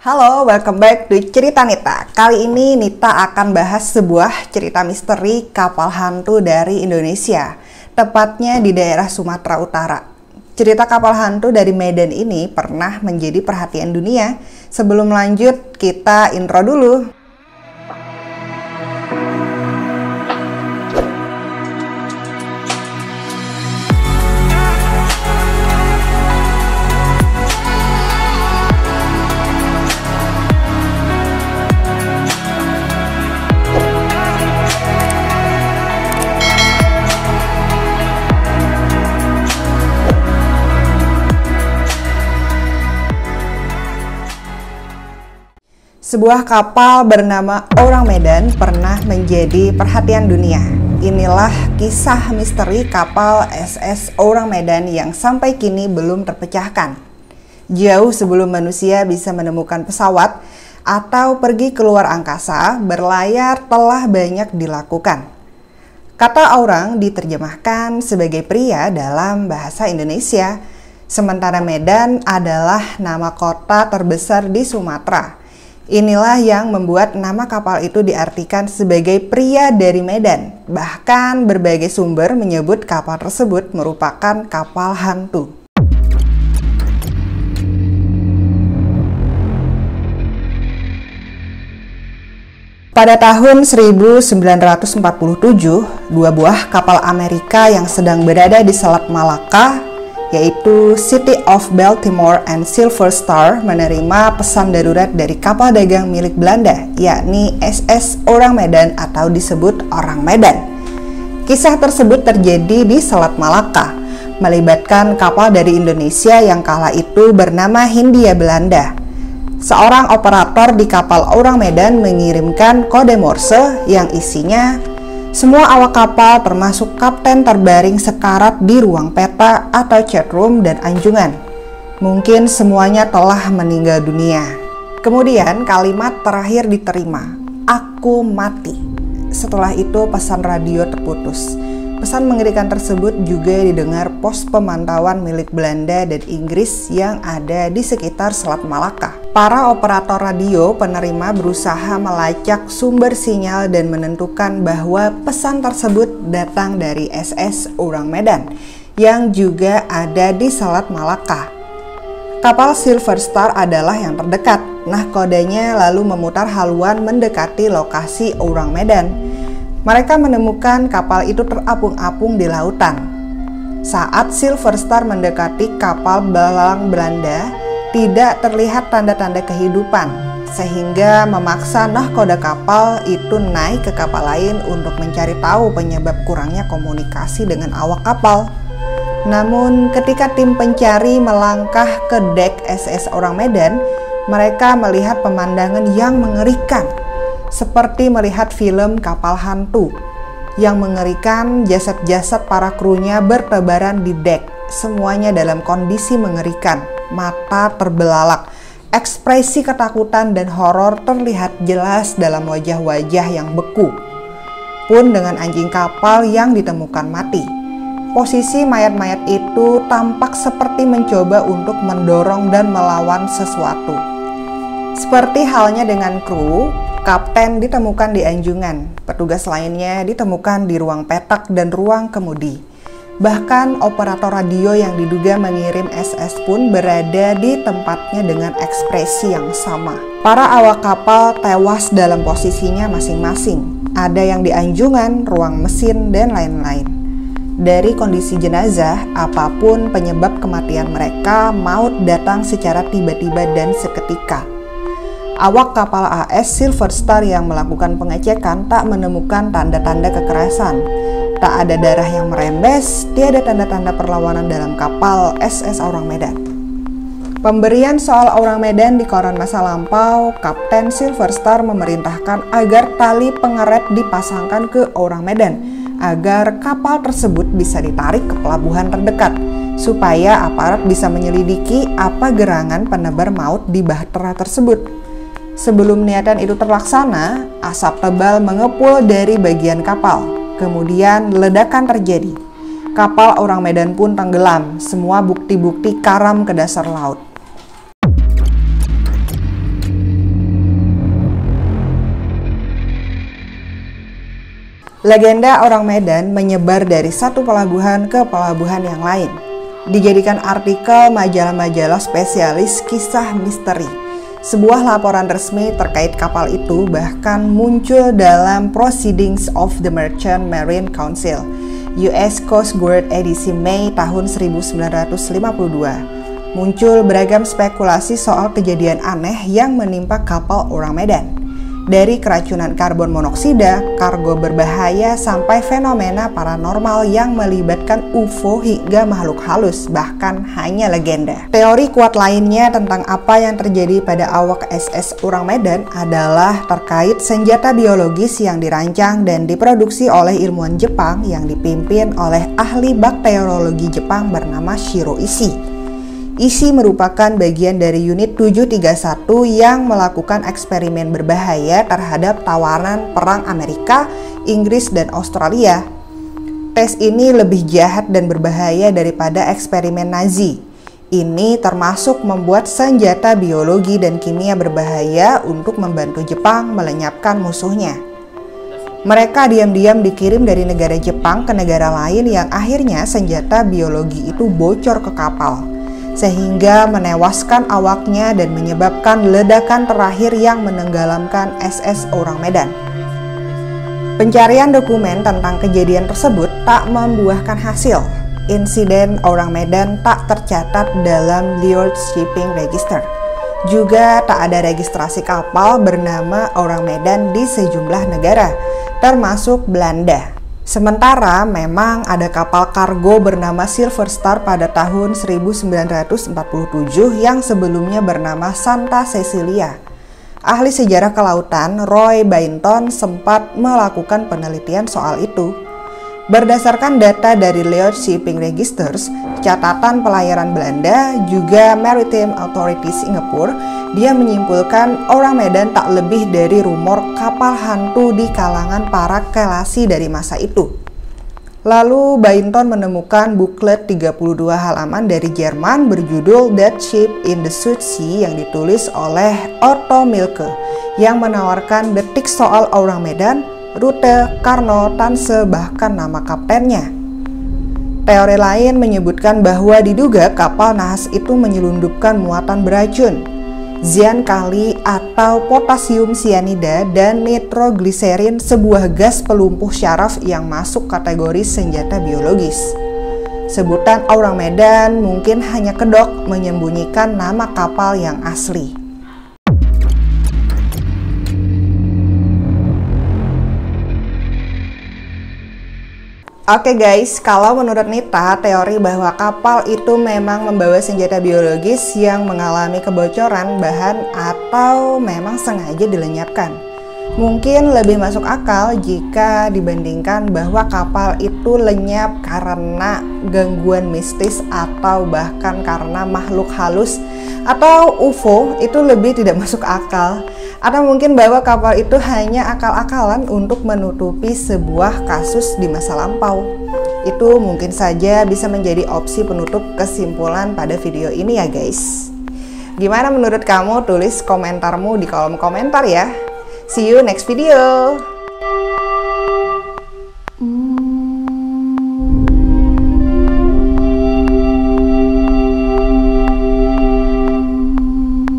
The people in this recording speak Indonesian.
Halo, welcome back to Cerita Nita. Kali ini Nita akan bahas sebuah cerita misteri kapal hantu dari Indonesia, tepatnya di daerah Sumatera Utara. Cerita kapal hantu dari Medan ini pernah menjadi perhatian dunia. Sebelum lanjut, kita intro dulu. Sebuah kapal bernama Orang Medan pernah menjadi perhatian dunia. Inilah kisah misteri kapal SS Orang Medan yang sampai kini belum terpecahkan. Jauh sebelum manusia bisa menemukan pesawat atau pergi keluar angkasa, berlayar telah banyak dilakukan. Kata orang diterjemahkan sebagai pria dalam bahasa Indonesia, sementara Medan adalah nama kota terbesar di Sumatera. Inilah yang membuat nama kapal itu diartikan sebagai pria dari Medan. Bahkan berbagai sumber menyebut kapal tersebut merupakan kapal hantu. Pada tahun 1947, dua buah kapal Amerika yang sedang berada di Selat Malaka, yaitu City of Baltimore and Silver Star, menerima pesan darurat dari kapal dagang milik Belanda, yakni SS Orang Medan atau disebut Orang Medan. Kisah tersebut terjadi di Selat Malaka, melibatkan kapal dari Indonesia yang kala itu bernama Hindia Belanda. Seorang operator di kapal Orang Medan mengirimkan kode Morse yang isinya, semua awak kapal termasuk kapten terbaring sekarat di ruang peta atau chat room dan anjungan. Mungkin semuanya telah meninggal dunia. Kemudian kalimat terakhir diterima, aku mati. Setelah itu pesan radio terputus. Pesan mengerikan tersebut juga didengar pos pemantauan milik Belanda dan Inggris yang ada di sekitar Selat Malaka. Para operator radio penerima berusaha melacak sumber sinyal dan menentukan bahwa pesan tersebut datang dari SS Orang Medan yang juga ada di Selat Malaka. Kapal Silver Star adalah yang terdekat. Nah, kodenya lalu memutar haluan mendekati lokasi Orang Medan. Mereka menemukan kapal itu terapung-apung di lautan. Saat Silver Star mendekati kapal belalang Belanda, tidak terlihat tanda-tanda kehidupan, sehingga memaksa nahkoda kapal itu naik ke kapal lain untuk mencari tahu penyebab kurangnya komunikasi dengan awak kapal. Namun ketika tim pencari melangkah ke dek SS Orang Medan, mereka melihat pemandangan yang mengerikan, seperti melihat film kapal hantu. Yang mengerikan, jasad-jasad para krunya bertebaran di dek, semuanya dalam kondisi mengerikan. Mata terbelalak, ekspresi ketakutan dan horor terlihat jelas dalam wajah-wajah yang beku. Pun dengan anjing kapal yang ditemukan mati. Posisi mayat-mayat itu tampak seperti mencoba untuk mendorong dan melawan sesuatu. Seperti halnya dengan kru, kapten ditemukan di anjungan, petugas lainnya ditemukan di ruang petak dan ruang kemudi. Bahkan operator radio yang diduga mengirim SS pun berada di tempatnya dengan ekspresi yang sama. Para awak kapal tewas dalam posisinya masing-masing. Ada yang di anjungan, ruang mesin, dan lain-lain. Dari kondisi jenazah, apapun penyebab kematian mereka, maut datang secara tiba-tiba dan seketika. Awak kapal AS Silver Star yang melakukan pengecekan tak menemukan tanda-tanda kekerasan. Tak ada darah yang merembes, tiada tanda-tanda perlawanan dalam kapal SS Orang Medan. Pemberian soal Orang Medan di koran masa lampau, Kapten Silver Star memerintahkan agar tali pengaret dipasangkan ke Orang Medan, agar kapal tersebut bisa ditarik ke pelabuhan terdekat, supaya aparat bisa menyelidiki apa gerangan penebar maut di bahtera tersebut. Sebelum niatan itu terlaksana, asap tebal mengepul dari bagian kapal. Kemudian ledakan terjadi. Kapal Orang Medan pun tenggelam, semua bukti-bukti karam ke dasar laut. Legenda orang Medan menyebar dari satu pelabuhan ke pelabuhan yang lain. Dijadikan artikel majalah-majalah spesialis kisah misteri. Sebuah laporan resmi terkait kapal itu bahkan muncul dalam Proceedings of the Merchant Marine Council, US Coast Guard edisi Mei tahun 1952. Muncul beragam spekulasi soal kejadian aneh yang menimpa kapal orang Medan. Dari keracunan karbon monoksida, kargo berbahaya, sampai fenomena paranormal yang melibatkan UFO hingga makhluk halus, bahkan hanya legenda. Teori kuat lainnya tentang apa yang terjadi pada awak SS Orang Medan adalah terkait senjata biologis yang dirancang dan diproduksi oleh ilmuwan Jepang yang dipimpin oleh ahli bakteriologi Jepang bernama Shiro Ishii. Ishii merupakan bagian dari unit 731 yang melakukan eksperimen berbahaya terhadap tawanan perang Amerika, Inggris, dan Australia. Tes ini lebih jahat dan berbahaya daripada eksperimen Nazi. Ini termasuk membuat senjata biologi dan kimia berbahaya untuk membantu Jepang melenyapkan musuhnya. Mereka diam-diam dikirim dari negara Jepang ke negara lain yang akhirnya senjata biologi itu bocor ke kapal, sehingga menewaskan awaknya dan menyebabkan ledakan terakhir yang menenggelamkan SS Orang Medan. Pencarian dokumen tentang kejadian tersebut tak membuahkan hasil. Insiden Orang Medan tak tercatat dalam Lloyd's Shipping Register. Juga tak ada registrasi kapal bernama Orang Medan di sejumlah negara, termasuk Belanda. Sementara memang ada kapal kargo bernama Silver Star pada tahun 1947 yang sebelumnya bernama Santa Cecilia. Ahli sejarah kelautan Roy Bainton sempat melakukan penelitian soal itu. Berdasarkan data dari Lloyd's Shipping Registers, catatan pelayaran Belanda, juga Maritime Authority Singapore, dia menyimpulkan Orang Medan tak lebih dari rumor kapal hantu di kalangan para kelasi dari masa itu. Lalu Bainton menemukan buklet 32 halaman dari Jerman berjudul Dead Ship in the South Sea yang ditulis oleh Otto Mielke yang menawarkan detik soal Orang Medan, rute, karno, tanse, bahkan nama kaptennya. Teori lain menyebutkan bahwa diduga kapal nahas itu menyelundupkan muatan beracun, ziankali atau potasium sianida, dan nitrogliserin, sebuah gas pelumpuh syaraf yang masuk kategori senjata biologis. Sebutan Orang Medan mungkin hanya kedok menyembunyikan nama kapal yang asli. Oke guys, kalau menurut Nita, teori bahwa kapal itu memang membawa senjata biologis yang mengalami kebocoran bahan atau memang sengaja dilenyapkan, mungkin lebih masuk akal jika dibandingkan bahwa kapal itu lenyap karena gangguan mistis atau bahkan karena makhluk halus atau UFO. Itu lebih tidak masuk akal. Atau mungkin bahwa kapal itu hanya akal-akalan untuk menutupi sebuah kasus di masa lampau. Itu mungkin saja bisa menjadi opsi penutup kesimpulan pada video ini ya guys. Gimana menurut kamu? Tulis komentarmu di kolom komentar ya. See you next video.